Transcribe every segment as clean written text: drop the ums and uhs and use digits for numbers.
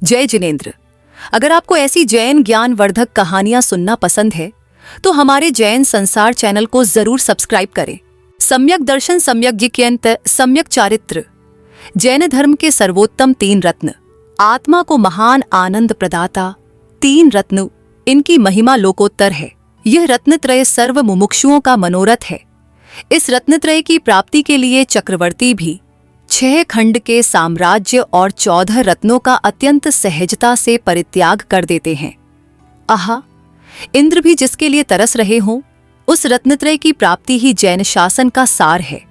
जय जिनेंद्र। अगर आपको ऐसी जैन ज्ञानवर्धक कहानियां सुनना पसंद है तो हमारे जैन संसार चैनल को जरूर सब्सक्राइब करें। सम्यक दर्शन, सम्यक जिज्ञान, सम्यक चारित्र, जैन धर्म के सर्वोत्तम 3 रत्न, आत्मा को महान आनंद प्रदाता 3 रत्न, इनकी महिमा लोकोत्तर है। यह रत्नत्रय सर्व मुमुक्षुओं का मनोरथ है। इस रत्नत्रय की प्राप्ति के लिए चक्रवर्ती भी 6 खंड के साम्राज्य और 14 रत्नों का अत्यंत सहजता से परित्याग कर देते हैं। आहा, इंद्र भी जिसके लिए तरस रहे हों, उस रत्नत्रय की प्राप्ति ही जैन शासन का सार है,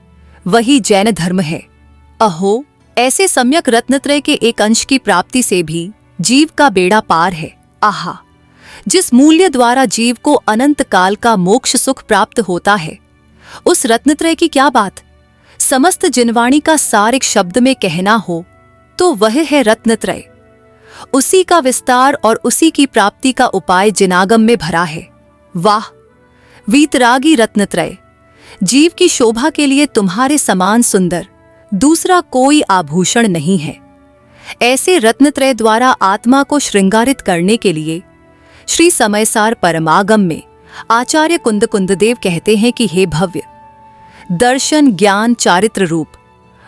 वही जैन धर्म है। अहो, ऐसे सम्यक रत्नत्रय के एक अंश की प्राप्ति से भी जीव का बेड़ा पार है। आहा, जिस मूल्य द्वारा जीव को अनंत काल का मोक्ष सुख प्राप्त होता है, उस रत्नत्रय की क्या बात। समस्त जिनवाणी का सार एक शब्द में कहना हो तो वह है रत्नत्रय। उसी का विस्तार और उसी की प्राप्ति का उपाय जिनागम में भरा है। वाह, वीतरागी रत्नत्रय! जीव की शोभा के लिए तुम्हारे समान सुंदर दूसरा कोई आभूषण नहीं है। ऐसे रत्नत्रय द्वारा आत्मा को श्रृंगारित करने के लिए श्री समयसार परमागम में आचार्य कुंदकुंददेव कहते हैं कि हे भव्य, दर्शन ज्ञान चारित्र रूप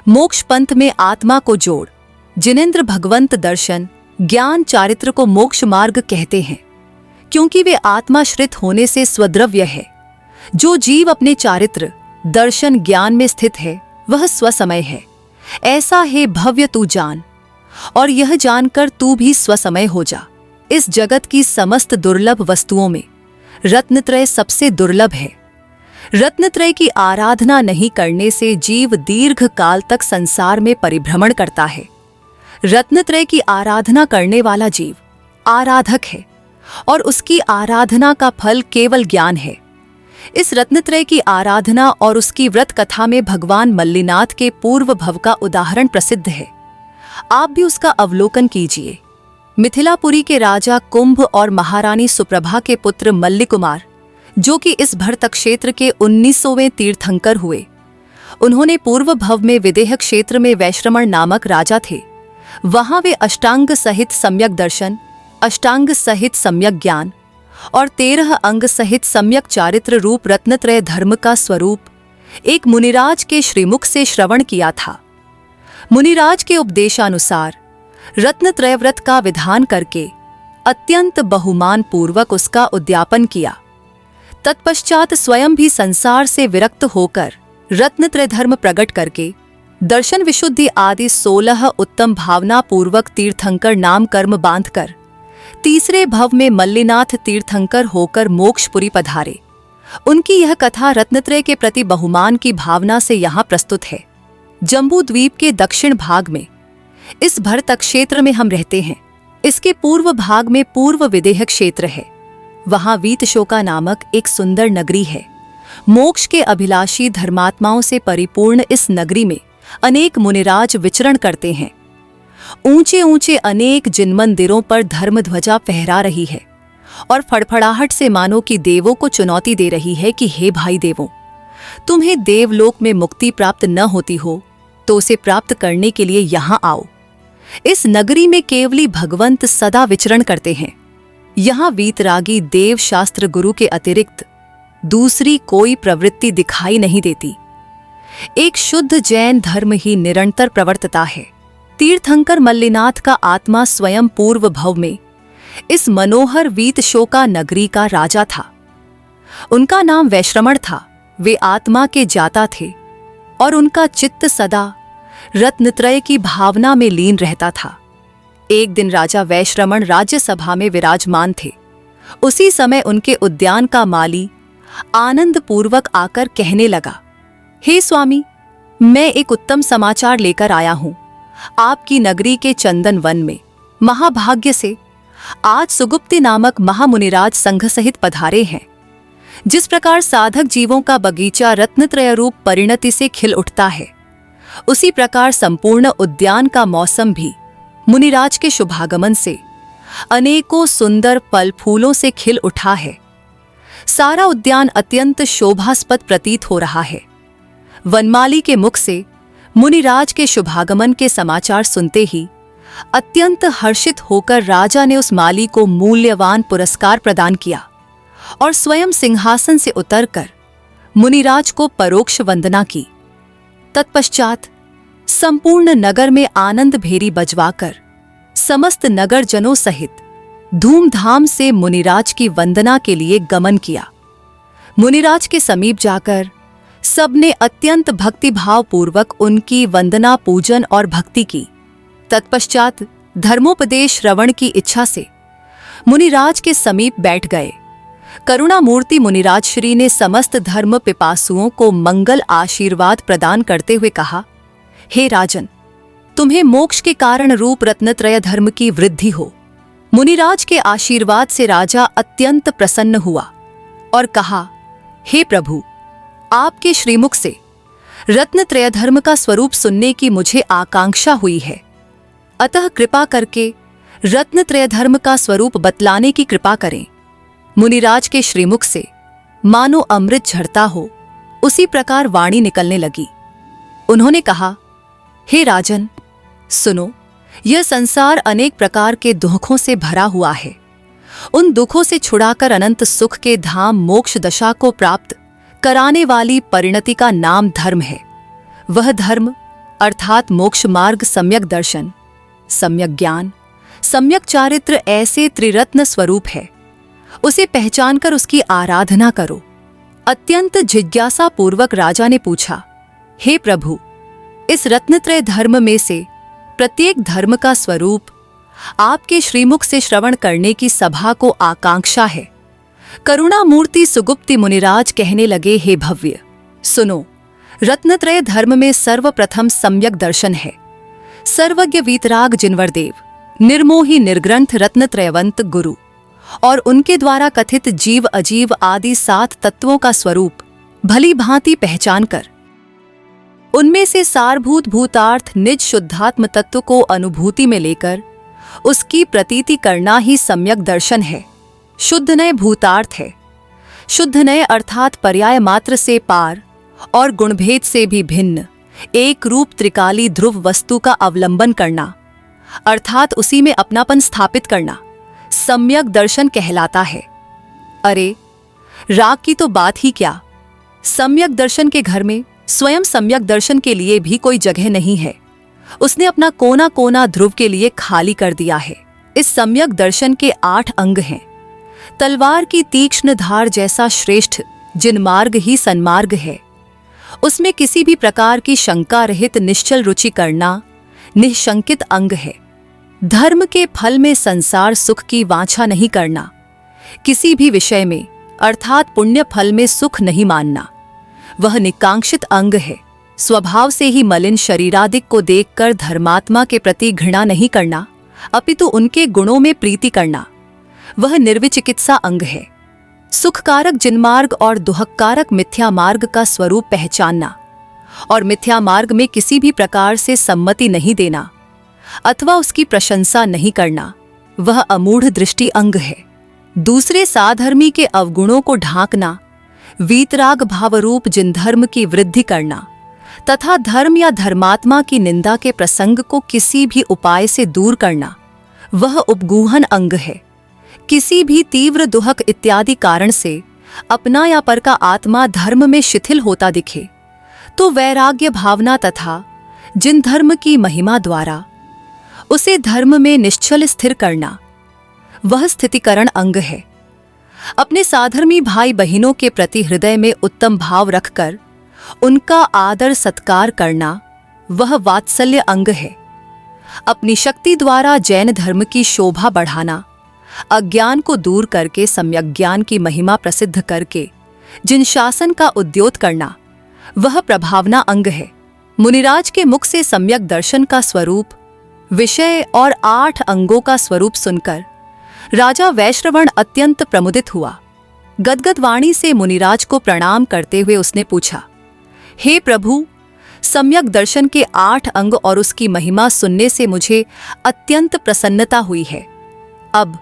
मोक्ष पंथ में आत्मा को जोड़। जिनेंद्र भगवंत दर्शन ज्ञान चारित्र को मोक्ष मार्ग कहते हैं, क्योंकि वे आत्माश्रित होने से स्वद्रव्य है। जो जीव अपने चारित्र दर्शन ज्ञान में स्थित है वह स्वसमय है। ऐसा है भव्य तू जान, और यह जानकर तू भी स्वसमय हो जा। इस जगत की समस्त दुर्लभ वस्तुओं में रत्नत्रय सबसे दुर्लभ है। रत्नत्रय की आराधना नहीं करने से जीव दीर्घ काल तक संसार में परिभ्रमण करता है। रत्नत्रय की आराधना करने वाला जीव आराधक है, और उसकी आराधना का फल केवल ज्ञान है। इस रत्नत्रय की आराधना और उसकी व्रत कथा में भगवान मल्लिनाथ के पूर्व भव का उदाहरण प्रसिद्ध है। आप भी उसका अवलोकन कीजिए। मिथिलापुरी के राजा कुंभ और महारानी सुप्रभा के पुत्र मल्ली कुमार, जो कि इस भरत क्षेत्र के 19वें तीर्थंकर हुए, उन्होंने पूर्व भव में विदेह क्षेत्र में वैश्रमण नामक राजा थे। वहां वे अष्टांग सहित सम्यक दर्शन, अष्टांग सहित सम्यक ज्ञान और 13 अंग सहित सम्यक चारित्र रूप रत्नत्रय धर्म का स्वरूप एक मुनिराज के श्रीमुख से श्रवण किया था। मुनिराज के उपदेशानुसार रत्नत्रय व्रत का विधान करके अत्यंत बहुमान पूर्वक उसका उद्यापन किया। तत्पश्चात स्वयं भी संसार से विरक्त होकर रत्नत्रय धर्म प्रकट करके दर्शन विशुद्धि आदि 16 उत्तम भावना पूर्वक तीर्थंकर नाम कर्म बांधकर तीसरे भव में मल्लिनाथ तीर्थंकर होकर मोक्षपुरी पधारे। उनकी यह कथा रत्नत्रय के प्रति बहुमान की भावना से यहाँ प्रस्तुत है। जम्बू द्वीप के दक्षिण भाग में इस भरत क्षेत्र में हम रहते हैं। इसके पूर्व भाग में पूर्व विदेह क्षेत्र है। वहां वीतशोका नामक एक सुंदर नगरी है। मोक्ष के अभिलाषी धर्मात्माओं से परिपूर्ण इस नगरी में अनेक मुनिराज विचरण करते हैं। ऊंचे ऊंचे अनेक जिन मंदिरों पर धर्म ध्वजा फहरा रही है और फड़फड़ाहट से मानो कि देवों को चुनौती दे रही है कि हे भाई देवों, तुम्हें देवलोक में मुक्ति प्राप्त न होती हो तो उसे प्राप्त करने के लिए यहाँ आओ। इस नगरी में केवली भगवंत सदा विचरण करते हैं। यहाँ वीतरागी देव शास्त्र गुरु के अतिरिक्त दूसरी कोई प्रवृत्ति दिखाई नहीं देती। एक शुद्ध जैन धर्म ही निरंतर प्रवर्तता है। तीर्थंकर मल्लिनाथ का आत्मा स्वयं पूर्व भव में इस मनोहर वीतशोका नगरी का राजा था। उनका नाम वैश्रमण था। वे आत्मा के जाता थे और उनका चित्त सदा रत्नत्रय की भावना में लीन रहता था। एक दिन राजा वैश्रमण राज्यसभा में विराजमान थे। उसी समय उनके उद्यान का माली आनंद पूर्वक आकर कहने लगा, हे स्वामी, मैं एक उत्तम समाचार लेकर आया हूं। आपकी नगरी के चंदन वन में महाभाग्य से आज सुगुप्ति नामक महामुनिराज संघ सहित पधारे हैं। जिस प्रकार साधक जीवों का बगीचा रत्नत्रय रूप परिणति से खिल उठता है, उसी प्रकार संपूर्ण उद्यान का मौसम भी मुनिराज के शुभागमन से अनेकों सुंदर फल फूलों से खिल उठा है। सारा उद्यान अत्यंत शोभास्पद प्रतीत हो रहा है। वनमाली के मुख से मुनिराज के शुभागमन के समाचार सुनते ही अत्यंत हर्षित होकर राजा ने उस माली को मूल्यवान पुरस्कार प्रदान किया और स्वयं सिंहासन से उतरकर मुनिराज को परोक्ष वंदना की। तत्पश्चात संपूर्ण नगर में आनंद भेरी बजवाकर समस्त नगरजनों सहित धूमधाम से मुनिराज की वंदना के लिए गमन किया। मुनिराज के समीप जाकर सबने अत्यंत भक्तिभाव पूर्वक उनकी वंदना, पूजन और भक्ति की। तत्पश्चात धर्मोपदेश श्रवण की इच्छा से मुनिराज के समीप बैठ गए। करुणामूर्ति मुनिराज श्री ने समस्त धर्म पिपासुओं को मंगल आशीर्वाद प्रदान करते हुए कहा, हे राजन, तुम्हें मोक्ष के कारण रूप रत्नत्रय धर्म की वृद्धि हो। मुनिराज के आशीर्वाद से राजा अत्यंत प्रसन्न हुआ और कहा, हे प्रभु, आपके श्रीमुख से रत्नत्रय धर्म का स्वरूप सुनने की मुझे आकांक्षा हुई है, अतः कृपा करके रत्नत्रय धर्म का स्वरूप बतलाने की कृपा करें। मुनिराज के श्रीमुख से मानो अमृत झरता हो, उसी प्रकार वाणी निकलने लगी। उन्होंने कहा, हे राजन, सुनो, यह संसार अनेक प्रकार के दुखों से भरा हुआ है। उन दुखों से छुड़ाकर अनंत सुख के धाम मोक्ष दशा को प्राप्त कराने वाली परिणति का नाम धर्म है। वह धर्म अर्थात मोक्ष मार्ग सम्यक दर्शन, सम्यक ज्ञान, सम्यक चारित्र ऐसे त्रिरत्न स्वरूप है। उसे पहचानकर उसकी आराधना करो। अत्यंत जिज्ञासा पूर्वक राजा ने पूछा, हे प्रभु, इस रत्नत्रय धर्म में से प्रत्येक धर्म का स्वरूप आपके श्रीमुख से श्रवण करने की सभा को आकांक्षा है। करुणामूर्ति सुगुप्ति मुनिराज कहने लगे, हे भव्य, सुनो, रत्नत्रय धर्म में सर्वप्रथम सम्यक दर्शन है। सर्वज्ञ वीतराग जिनवरदेव, निर्मोही निर्ग्रंथ रत्नत्रयवंत गुरु और उनके द्वारा कथित जीव अजीव आदि 7 तत्वों का स्वरूप भली भांति पहचान कर उनमें से सारभूत भूतार्थ निज शुद्धात्म तत्व को अनुभूति में लेकर उसकी प्रतीति करना ही सम्यक दर्शन है। शुद्ध नय भूतार्थ है। शुद्ध नय अर्थात पर्याय मात्र से पार और गुणभेद से भी भिन्न एक रूप त्रिकाली ध्रुव वस्तु का अवलंबन करना अर्थात उसी में अपनापन स्थापित करना सम्यक दर्शन कहलाता है। अरे, राग की तो बात ही क्या, सम्यक दर्शन के घर में स्वयं सम्यक दर्शन के लिए भी कोई जगह नहीं है। उसने अपना कोना कोना ध्रुव के लिए खाली कर दिया है। इस सम्यक दर्शन के 8 अंग हैं। तलवार की तीक्ष्ण धार जैसा श्रेष्ठ जिनमार्ग ही सन्मार्ग है। उसमें किसी भी प्रकार की शंका रहित निश्चल रुचि करना निःशंकित अंग है। धर्म के फल में संसार सुख की वांछा नहीं करना, किसी भी विषय में अर्थात पुण्य फल में सुख नहीं मानना, वह निकांक्षित अंग है। स्वभाव से ही मलिन शरीरादिक को देखकर धर्मात्मा के प्रति घृणा नहीं करना, अपितु उनके गुणों में प्रीति करना, वह निर्विचिकित्सा अंग है। सुखकारक जिनमार्ग और दुहककारक मिथ्या मार्ग का स्वरूप पहचानना और मिथ्या मार्ग में किसी भी प्रकार से सम्मति नहीं देना अथवा उसकी प्रशंसा नहीं करना, वह अमूढ़ दृष्टि अंग है। दूसरे साधर्मी के अवगुणों को ढांकना, वीतराग भावरूप जिनधर्म की वृद्धि करना तथा धर्म या धर्मात्मा की निंदा के प्रसंग को किसी भी उपाय से दूर करना, वह उपगूहन अंग है। किसी भी तीव्र दुहक इत्यादि कारण से अपना या पर का आत्मा धर्म में शिथिल होता दिखे तो वैराग्य भावना तथा जिन धर्म की महिमा द्वारा उसे धर्म में निश्चल स्थिर करना, वह स्थितिकरण अंग है। अपने साधर्मी भाई बहिनों के प्रति हृदय में उत्तम भाव रखकर उनका आदर सत्कार करना, वह वात्सल्य अंग है। अपनी शक्ति द्वारा जैन धर्म की शोभा बढ़ाना, अज्ञान को दूर करके सम्यक ज्ञान की महिमा प्रसिद्ध करके जिन शासन का उद्योत करना, वह प्रभावना अंग है। मुनिराज के मुख से सम्यक दर्शन का स्वरूप, विषय और 8 अंगों का स्वरूप सुनकर राजा वैश्रवण अत्यंत प्रमुदित हुआ। गदगद वाणी से मुनिराज को प्रणाम करते हुए उसने पूछा, हे प्रभु, सम्यक दर्शन के 8 अंग और उसकी महिमा सुनने से मुझे अत्यंत प्रसन्नता हुई है। अब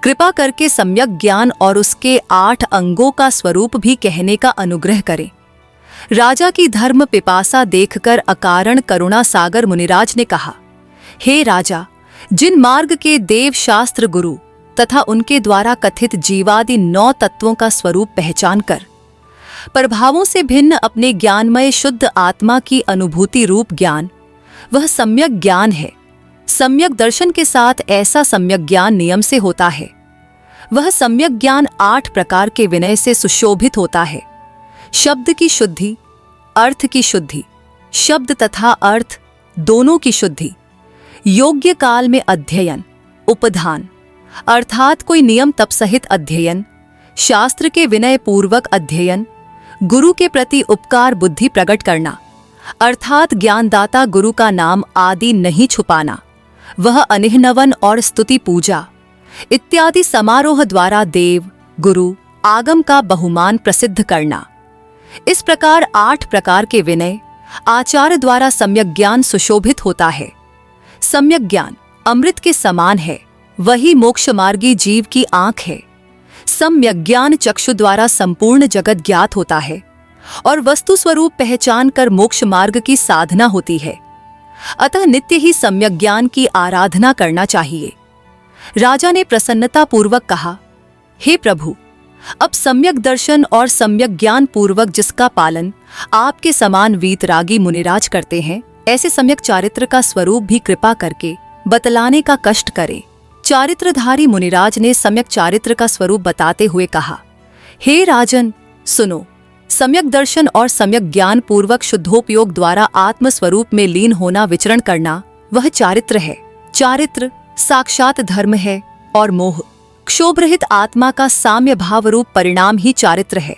कृपा करके सम्यक ज्ञान और उसके 8 अंगों का स्वरूप भी कहने का अनुग्रह करें। राजा की धर्म पिपासा देखकर अकारण करुणा सागर मुनिराज ने कहा, हे राजा, जिन मार्ग के देव शास्त्र गुरु तथा उनके द्वारा कथित जीवादि 9 तत्वों का स्वरूप पहचान कर प्रभावों से भिन्न अपने ज्ञानमय शुद्ध आत्मा की अनुभूति रूप ज्ञान, वह सम्यक ज्ञान है। सम्यक दर्शन के साथ ऐसा सम्यक ज्ञान नियम से होता है। वह सम्यक ज्ञान 8 प्रकार के विनय से सुशोभित होता है। शब्द की शुद्धि, अर्थ की शुद्धि, शब्द तथा अर्थ दोनों की शुद्धि, योग्य काल में अध्ययन, उपधान अर्थात कोई नियम तप सहित अध्ययन, शास्त्र के विनय पूर्वक अध्ययन, गुरु के प्रति उपकार बुद्धि प्रकट करना अर्थात ज्ञानदाता गुरु का नाम आदि नहीं छुपाना, वह अनिहनवन और स्तुति पूजा इत्यादि समारोह द्वारा देव गुरु आगम का बहुमान प्रसिद्ध करना। इस प्रकार 8 प्रकार के विनय आचार्य द्वारा सम्यक ज्ञान सुशोभित होता है। सम्यक ज्ञान अमृत के समान है, वही मोक्ष मार्गी जीव की आंख है। सम्यक ज्ञान चक्षु द्वारा संपूर्ण जगत ज्ञात होता है और वस्तु स्वरूप पहचान कर मोक्ष मार्ग की साधना होती है। अतः नित्य ही सम्यक ज्ञान की आराधना करना चाहिए। राजा ने प्रसन्नता पूर्वक कहा, हे प्रभु, अब सम्यक दर्शन और सम्यक ज्ञान पूर्वक जिसका पालन आपके समान वीतरागी मुनिराज करते हैं, ऐसे सम्यक चारित्र का स्वरूप भी कृपा करके बतलाने का कष्ट करे। चारित्रधारी मुनिराज ने सम्यक चारित्र का स्वरूप बताते हुए कहा, हे राजन, सुनो। सम्यक दर्शन और सम्यक ज्ञान पूर्वक शुद्धोपयोग द्वारा आत्म स्वरूप में लीन होना विचरण करना, वह चारित्र है। चारित्र साक्षात धर्म है और मोह क्षोभरहित आत्मा का साम्य भाव रूप परिणाम ही चारित्र है।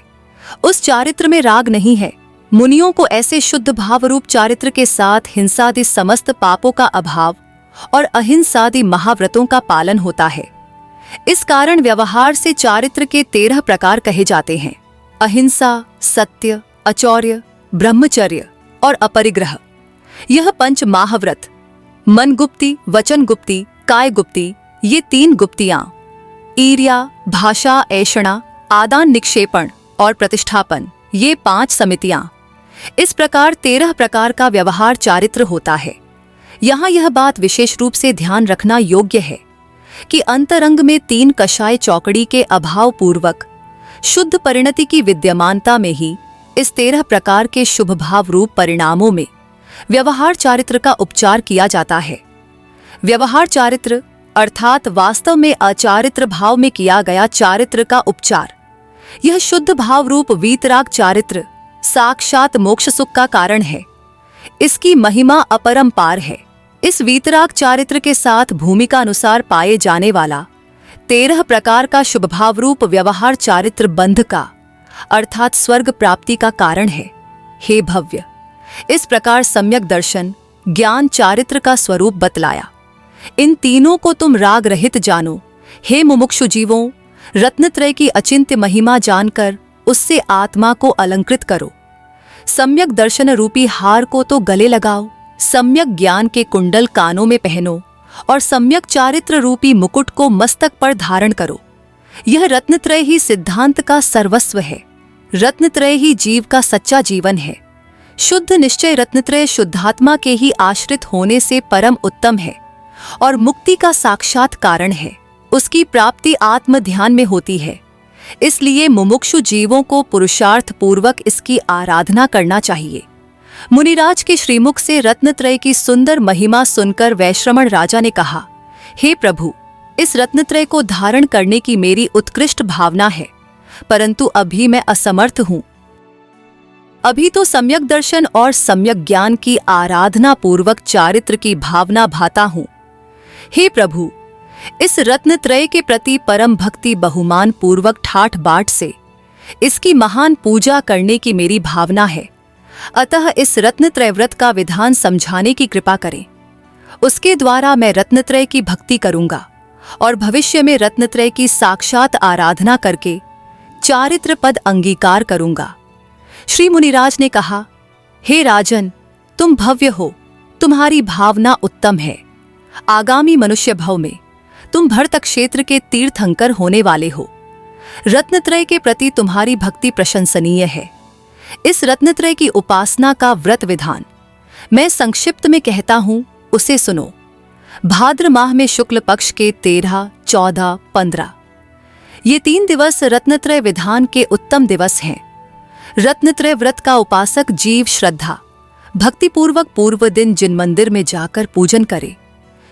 उस चारित्र में राग नहीं है। मुनियों को ऐसे शुद्ध भाव रूप चारित्र के साथ हिंसादि समस्त पापों का अभाव और अहिंसादि महाव्रतों का पालन होता है। इस कारण व्यवहार से चारित्र के 13 प्रकार कहे जाते हैं: अहिंसा, सत्य, अचौर्य, ब्रह्मचर्य और अपरिग्रह। यह 5 महाव्रत, मन गुप्ती, वचन गुप्ती, काय गुप्ती, ये 3 गुप्तियां, ईर्या, भाषा, ऐषणा, आदान निक्षेपण और प्रतिष्ठापन, ये 5 समितियां। इस प्रकार 13 प्रकार का व्यवहार चारित्र होता है। यहाँ यह बात विशेष रूप से ध्यान रखना योग्य है कि अंतरंग में 3 कषाय चौकड़ी के अभाव पूर्वक शुद्ध परिणति की विद्यमानता में ही इस 13 प्रकार के शुभ भाव रूप परिणामों में व्यवहार चारित्र का उपचार किया जाता है। व्यवहार चारित्र अर्थात वास्तव में अचारित्र भाव में किया गया चारित्र का उपचार, यह शुद्ध भाव रूप वीतराग चारित्र साक्षात मोक्ष सुख का कारण है। इसकी महिमा अपरंपार है। इस वीतराग चारित्र के साथ भूमिका अनुसार पाए जाने वाला 13 प्रकार का शुभ भाव रूप व्यवहार चारित्र बंध का अर्थात स्वर्ग प्राप्ति का कारण है। हे भव्य, इस प्रकार सम्यक दर्शन ज्ञान चारित्र का स्वरूप बतलाया। इन तीनों को तुम राग रहित जानो। हे मुमुक्षु जीवों, रत्नत्रय की अचिंत्य महिमा जानकर उससे आत्मा को अलंकृत करो। सम्यक दर्शन रूपी हार को तो गले लगाओ, सम्यक ज्ञान के कुंडल कानों में पहनो और सम्यक चारित्र रूपी मुकुट को मस्तक पर धारण करो। यह रत्नत्रय ही सिद्धांत का सर्वस्व है। रत्नत्रय ही जीव का सच्चा जीवन है। शुद्ध निश्चय रत्नत्रय शुद्धात्मा के ही आश्रित होने से परम उत्तम है और मुक्ति का साक्षात कारण है। उसकी प्राप्ति आत्म ध्यान में होती है। इसलिए मुमुक्षु जीवों को पुरुषार्थ पूर्वक इसकी आराधना करना चाहिए। मुनिराज के श्रीमुख से रत्नत्रय की सुंदर महिमा सुनकर वैश्रमण राजा ने कहा, हे प्रभु, इस रत्नत्रय को धारण करने की मेरी उत्कृष्ट भावना है, परंतु अभी मैं असमर्थ हूं। अभी तो सम्यक दर्शन और सम्यक ज्ञान की आराधना पूर्वक चारित्र की भावना भाता हूं। हे प्रभु, इस रत्नत्रय के प्रति परम भक्ति बहुमान पूर्वक ठाठ बाट से इसकी महान पूजा करने की मेरी भावना है। अतः इस रत्नत्रय व्रत का विधान समझाने की कृपा करें। उसके द्वारा मैं रत्नत्रय की भक्ति करूंगा और भविष्य में रत्नत्रय की साक्षात आराधना करके चारित्र पद अंगीकार करूंगा। श्री मुनिराज ने कहा, हे राजन, तुम भव्य हो, तुम्हारी भावना उत्तम है। आगामी मनुष्य भव में तुम भरत क्षेत्र के तीर्थंकर होने वाले हो। रत्नत्रय के प्रति तुम्हारी भक्ति प्रशंसनीय है। इस रत्नत्रय की उपासना का व्रत विधान मैं संक्षिप्त में कहता हूं, उसे सुनो। भाद्र माह में शुक्ल पक्ष के 13, 14, 15 ये 3 दिवस रत्नत्रय विधान के उत्तम दिवस हैं। रत्नत्रय व्रत का उपासक जीव श्रद्धा भक्तिपूर्वक पूर्व दिन जिन मंदिर में जाकर पूजन करे,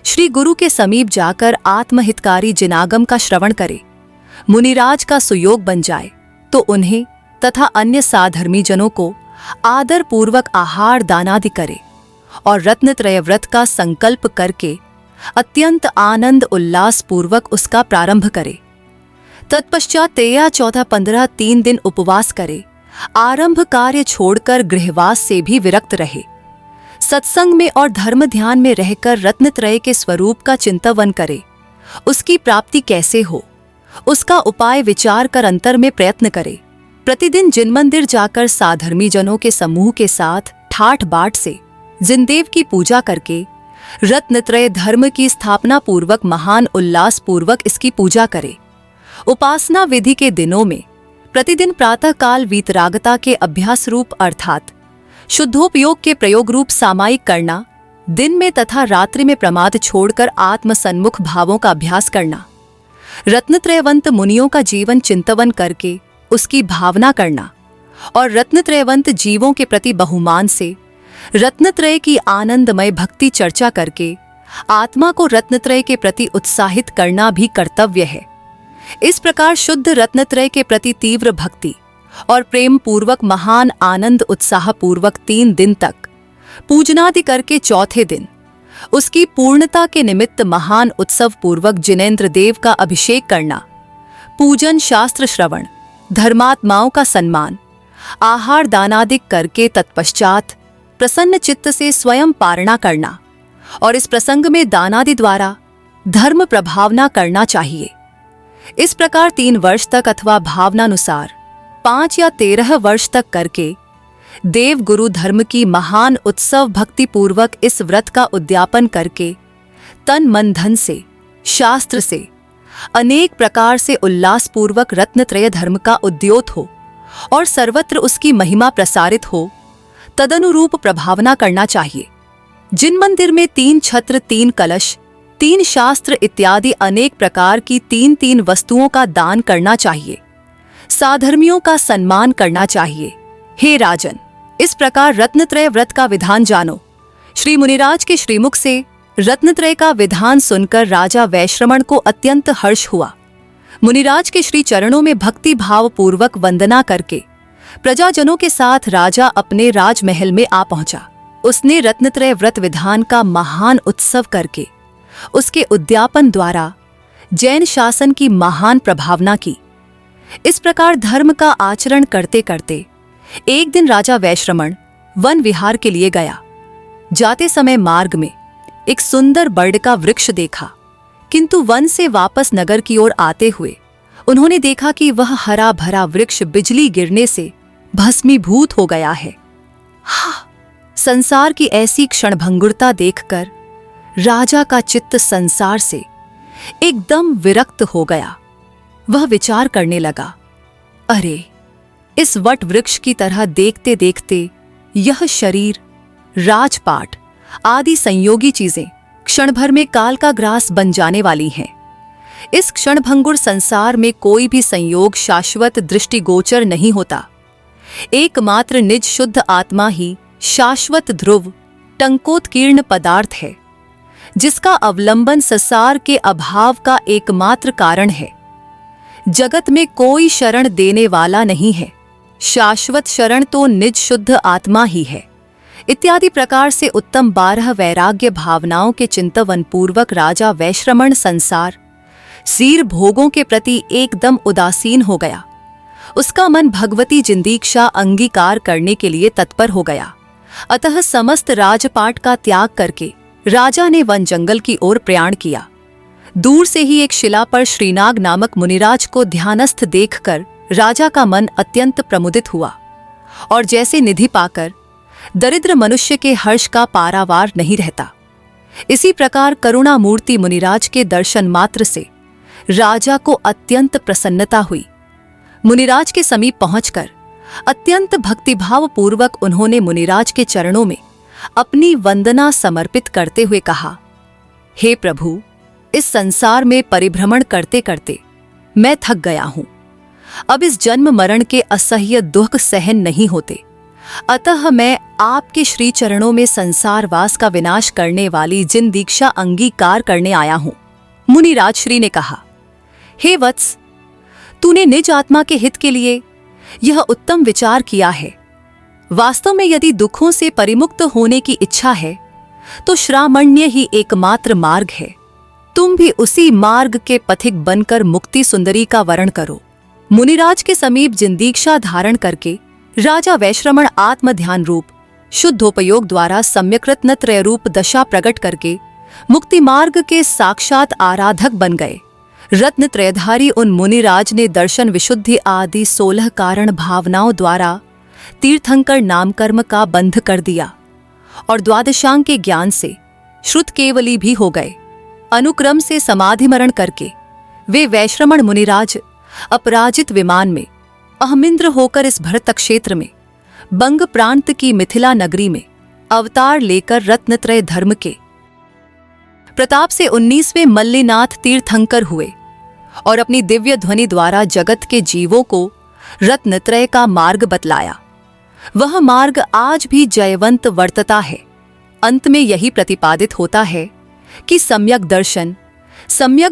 श्री गुरु के समीप जाकर आत्महितकारी जिनागम का श्रवण करे, मुनिराज का सुयोग बन जाए तो उन्हें तथा अन्य साधर्मी जनों को आदर पूर्वक आहार दानादि करे और रत्नत्रय व्रत का संकल्प करके अत्यंत आनंद उल्लास पूर्वक उसका प्रारंभ करे। तत्पश्चात 13, 14, 15 3 दिन उपवास करे, आरंभ कार्य छोड़कर गृहवास से भी विरक्त रहे, सत्संग में और धर्म ध्यान में रहकर रत्नत्रय के स्वरूप का चिंतन करे, उसकी प्राप्ति कैसे हो उसका उपाय विचार कर अंतर में प्रयत्न करे। प्रतिदिन जिन मंदिर जाकर साधर्मी जनों के समूह के साथ ठाठ बाट से जिनदेव की पूजा करके रत्नत्रय धर्म की स्थापना पूर्वक महान उल्लास पूर्वक इसकी पूजा करे। उपासना विधि के दिनों में प्रतिदिन प्रातः काल वीतरागता के अभ्यास रूप अर्थात शुद्धोपयोग के प्रयोग रूप सामायिक करना, दिन में तथा रात्रि में प्रमाद छोड़कर आत्मसन्मुख भावों का अभ्यास करना, रत्नत्रयवंत मुनियों का जीवन चिंतन करके उसकी भावना करना और रत्नत्रयवंत जीवों के प्रति बहुमान से रत्नत्रय की आनंदमय भक्ति चर्चा करके आत्मा को रत्नत्रय के प्रति उत्साहित करना भी कर्तव्य है। इस प्रकार शुद्ध रत्नत्रय के प्रति तीव्र भक्ति और प्रेम पूर्वक महान आनंद उत्साह पूर्वक 3 दिन तक पूजनादि करके चौथे दिन उसकी पूर्णता के निमित्त महान उत्सव पूर्वक जिनेंद्र देव का अभिषेक करना, पूजन शास्त्र श्रवण, धर्मात्माओं का सम्मान, आहार दानादि करके तत्पश्चात प्रसन्न चित्त से स्वयं पारणा करना और इस प्रसंग में दानादि द्वारा धर्म प्रभावना करना चाहिए। इस प्रकार 3 वर्ष तक अथवा भावनानुसार 5 या 13 वर्ष तक करके देव गुरु धर्म की महान उत्सव भक्ति पूर्वक इस व्रत का उद्यापन करके तन मन धन से शास्त्र से अनेक प्रकार से उल्लास पूर्वक रत्नत्रय धर्म का उद्योत हो और सर्वत्र उसकी महिमा प्रसारित हो, तदनुरूप प्रभावना करना चाहिए। जिन मंदिर में 3 छत्र, 3 कलश, 3 शास्त्र इत्यादि अनेक प्रकार की 3 वस्तुओं का दान करना चाहिए, साधर्मियों का सम्मान करना चाहिए। हे राजन, इस प्रकार रत्नत्रय व्रत का विधान जानो। श्री मुनिराज के श्रीमुख से रत्नत्रय का विधान सुनकर राजा वैश्रमण को अत्यंत हर्ष हुआ। मुनिराज के श्री चरणों में भक्ति भाव पूर्वक वंदना करके प्रजाजनों के साथ राजा अपने राजमहल में आ पहुंचा। उसने रत्नत्रय व्रत विधान का महान उत्सव करके उसके उद्यापन द्वारा जैन शासन की महान प्रभावना की। इस प्रकार धर्म का आचरण करते करते एक दिन राजा वैश्रमण वन विहार के लिए गया। जाते समय मार्ग में एक सुंदर बड़ का वृक्ष देखा, किंतु वन से वापस नगर की ओर आते हुए उन्होंने देखा कि वह हरा भरा वृक्ष बिजली गिरने से भस्मीभूत हो गया है। संसार की ऐसी क्षणभंगुरता देखकर राजा का चित्त संसार से एकदम विरक्त हो गया। वह विचार करने लगा, अरे इस वट वृक्ष की तरह देखते देखते यह शरीर, राजपाट आदि संयोगी चीजें क्षण भर में काल का ग्रास बन जाने वाली हैं। इस क्षणभंगुर संसार में कोई भी संयोग शाश्वत दृष्टिगोचर नहीं होता। एकमात्र निज शुद्ध आत्मा ही शाश्वत ध्रुव टंकोत्कीर्ण पदार्थ है, जिसका अवलंबन संसार के अभाव का एकमात्र कारण है। जगत में कोई शरण देने वाला नहीं है, शाश्वत शरण तो निज शुद्ध आत्मा ही है। इत्यादि प्रकार से उत्तम 12 वैराग्य भावनाओं के चिंतन पूर्वक राजा वैश्रमण संसार सीर भोगों के प्रति एकदम उदासीन हो गया। उसका मन भगवती जिंदीक्षा अंगीकार करने के लिए तत्पर हो गया। अतः समस्त राजपाट का त्याग करके राजा ने वन जंगल की ओर प्रयाण किया। दूर से ही एक शिला पर श्रीनाग नामक मुनिराज को ध्यानस्थ देखकर राजा का मन अत्यंत प्रमुदित हुआ और जैसे निधि पाकर दरिद्र मनुष्य के हर्ष का पारावार नहीं रहता, इसी प्रकार करुणा मूर्ति मुनिराज के दर्शन मात्र से राजा को अत्यंत प्रसन्नता हुई। मुनिराज के समीप पहुंचकर अत्यंत भक्तिभाव पूर्वक उन्होंने मुनिराज के चरणों में अपनी वंदना समर्पित करते हुए कहा, हे प्रभु, इस संसार में परिभ्रमण करते करते मैं थक गया हूं। अब इस जन्म मरण के असह्य दुख सहन नहीं होते, अतः मैं आपके श्री चरणों में संसारवास का विनाश करने वाली जिन दीक्षा अंगीकार करने आया हूं। मुनिराज श्री ने कहा, हे वत्स, तूने निज आत्मा के हित के लिए यह उत्तम विचार किया है। वास्तव में यदि दुखों से परिमुक्त होने की इच्छा है तो श्रामण्य ही एकमात्र मार्ग है। तुम भी उसी मार्ग के पथिक बनकर मुक्ति सुंदरी का वर्ण करो। मुनिराज के समीप जिन दीक्षा धारण करके राजा वैश्रमण आत्म ध्यान रूप शुद्धोपयोग द्वारा सम्यक रत्नत्रय रूप दशा प्रकट करके मुक्ति मार्ग के साक्षात आराधक बन गए, रत्नत्रयधारी उन मुनिराज ने दर्शन विशुद्धि आदि 16 कारण भावनाओं द्वारा तीर्थंकर नामकर्म का बंध कर दिया और द्वादशांग के ज्ञान से श्रुत केवली भी हो गए। अनुक्रम से समाधि मरण करके वे वैश्रमण मुनिराज अपराजित विमान में अहमिंद्र होकर इस भरत क्षेत्र में बंग प्रांत की मिथिला नगरी में अवतार लेकर रत्नत्रय धर्म के प्रताप से 19वें मल्लिनाथ तीर्थंकर हुए और अपनी दिव्य ध्वनि द्वारा जगत के जीवों को रत्नत्रय का मार्ग बतलाया। वह मार्ग आज भी जयवंत वर्तता है। अंत में यही प्रतिपादित होता है कि सम्यक दर्शन, सम्यक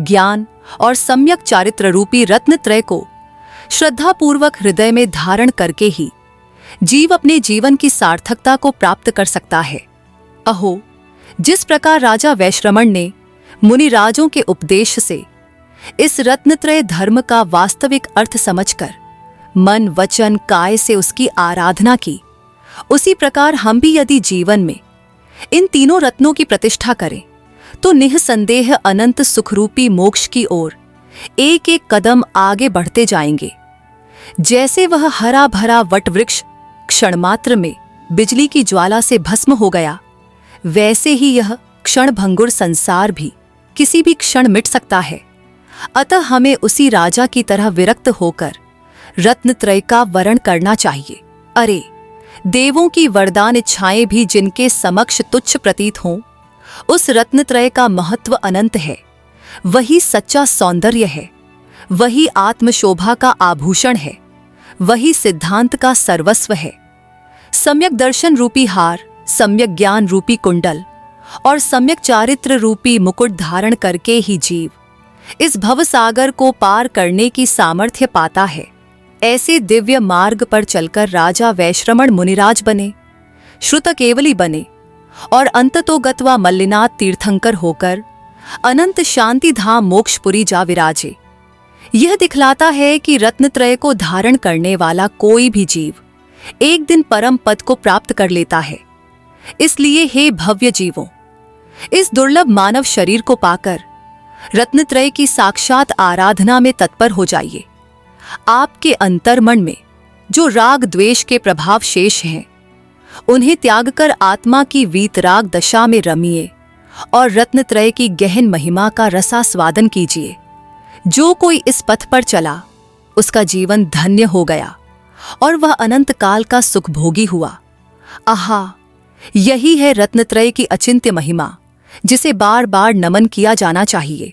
ज्ञान और सम्यक चारित्र रूपी रत्नत्रय को श्रद्धापूर्वक हृदय में धारण करके ही जीव अपने जीवन की सार्थकता को प्राप्त कर सकता है। अहो, जिस प्रकार राजा वैश्रमण ने मुनिराजों के उपदेश से इस रत्नत्रय धर्म का वास्तविक अर्थ समझकर मन वचन काय से उसकी आराधना की, उसी प्रकार हम भी यदि जीवन में इन तीनों रत्नों की प्रतिष्ठा करें तो निःसंदेह अनंत सुखरूपी मोक्ष की ओर एक एक कदम आगे बढ़ते जाएंगे। जैसे वह हरा भरा वटवृक्ष क्षणमात्र में बिजली की ज्वाला से भस्म हो गया, वैसे ही यह क्षणभंगुर संसार भी किसी भी क्षण मिट सकता है। अतः हमें उसी राजा की तरह विरक्त होकर रत्नत्रय का वरण करना चाहिए। अरे, देवों की वरदान इच्छाएं भी जिनके समक्ष तुच्छ प्रतीत हों, उस रत्नत्रय का महत्व अनंत है। वही सच्चा सौंदर्य है, वही आत्मशोभा का आभूषण है, वही सिद्धांत का सर्वस्व है। सम्यक दर्शन रूपी हार, सम्यक ज्ञान रूपी कुंडल और सम्यक चारित्र रूपी मुकुट धारण करके ही जीव इस भवसागर को पार करने की सामर्थ्य पाता है। ऐसे दिव्य मार्ग पर चलकर राजा वैश्रमण मुनिराज बने, श्रुत केवली बने और अंततोगत्वा मल्लिनाथ तीर्थंकर होकर अनंत शांति धाम मोक्षपुरी जा विराजे। यह दिखलाता है कि रत्नत्रय को धारण करने वाला कोई भी जीव एक दिन परम पद को प्राप्त कर लेता है। इसलिए हे भव्य जीवों, इस दुर्लभ मानव शरीर को पाकर रत्नत्रय की साक्षात आराधना में तत्पर हो जाइए। आपके अंतर्मन में जो राग द्वेष के प्रभाव शेष हैं, उन्हें त्याग कर आत्मा की वीतराग दशा में रमिए और रत्नत्रय की गहन महिमा का रसास्वादन कीजिए। जो कोई इस पथ पर चला, उसका जीवन धन्य हो गया और वह अनंत काल का सुखभोगी हुआ। आहा, यही है रत्नत्रय की अचिंत्य महिमा, जिसे बार बार नमन किया जाना चाहिए।